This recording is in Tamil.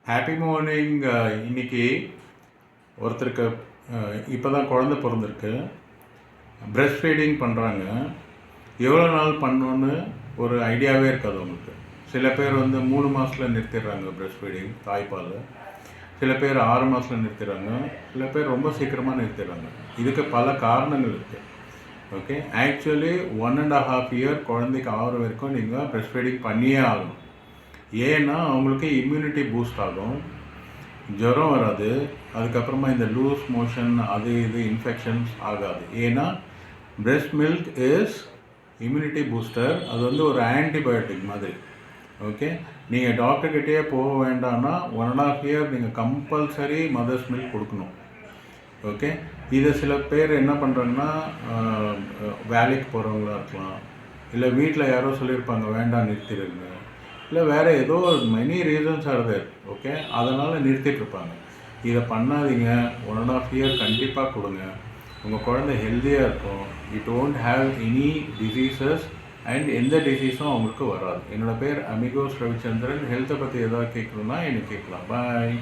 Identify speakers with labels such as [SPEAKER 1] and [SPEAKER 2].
[SPEAKER 1] Happy morning. இன்னைக்கு ஒருத்தருக்கு இப்போ தான் குழந்தை பிறந்திருக்கு. பிரஸ்ட் ஃபீடிங் பண்ணுறாங்க. எவ்வளோ நாள் பண்ணணுன்னு ஒரு ஐடியாவே இருக்காது அவங்களுக்கு. சில பேர் 3 மாதத்தில் நிறுத்திடுறாங்க பிரஸ்ட் ஃபீடிங், தாய்ப்பால். சில பேர் 6 மாதத்தில் நிறுத்திடுறாங்க. சில பேர் ரொம்ப சீக்கிரமாக நிறுத்திடுறாங்க. இதுக்கு பல காரணங்கள் இருக்குது. ஓகே, ஆக்சுவலி 1.5 இயர் குழந்தைக்கு ஆகிற வரைக்கும் நீங்கள் பிரஸ்ட் ஃபீடிங் பண்ணியே ஆகணும். ஏன்னா அவங்களுக்கு இம்யூனிட்டி பூஸ்ட் ஆகும், ஜுரம் வராது, அதுக்கப்புறமா இந்த லூஸ் மோஷன் அது இது இன்ஃபெக்ஷன்ஸ் ஆகாது. ஏன்னா breast milk is immunity booster. அது ஒரு ஆன்டிபயோட்டிக் மாதிரி. ஓகே, நீங்கள் டாக்டர்கிட்டயே போக வேண்டாம்னா 1.5 இயர் நீங்கள் கம்பல்சரி மதர்ஸ் மில்க் கொடுக்கணும். ஓகே, இதை சில பேர் என்ன பண்ணுறாங்கன்னா வேலைக்கு போகிறவங்களா இருக்கலாம், இல்லை வீட்டில் யாரோ சொல்லியிருப்பாங்க வேண்டாம் நிறுத்திடுங்க, இல்லை வேறு ஏதோ many reasons are there. Okay, அதனால் நிறுத்திட்டுருப்பாங்க. இதை பண்ணாதீங்க. 1.5 இயர் கண்டிப்பாக கொடுங்க. உங்கள் குழந்தை ஹெல்த்தியாக இருக்கும். You don't have any diseases and எந்த டிசீஸும் அவங்களுக்கு வராது. என்னோடய பேர் அமிகோஸ் ரவிச்சந்திரன். ஹெல்த்தை பற்றி எதாவது கேட்கணுன்னா எனக்கு கேட்கலாம். பாய்.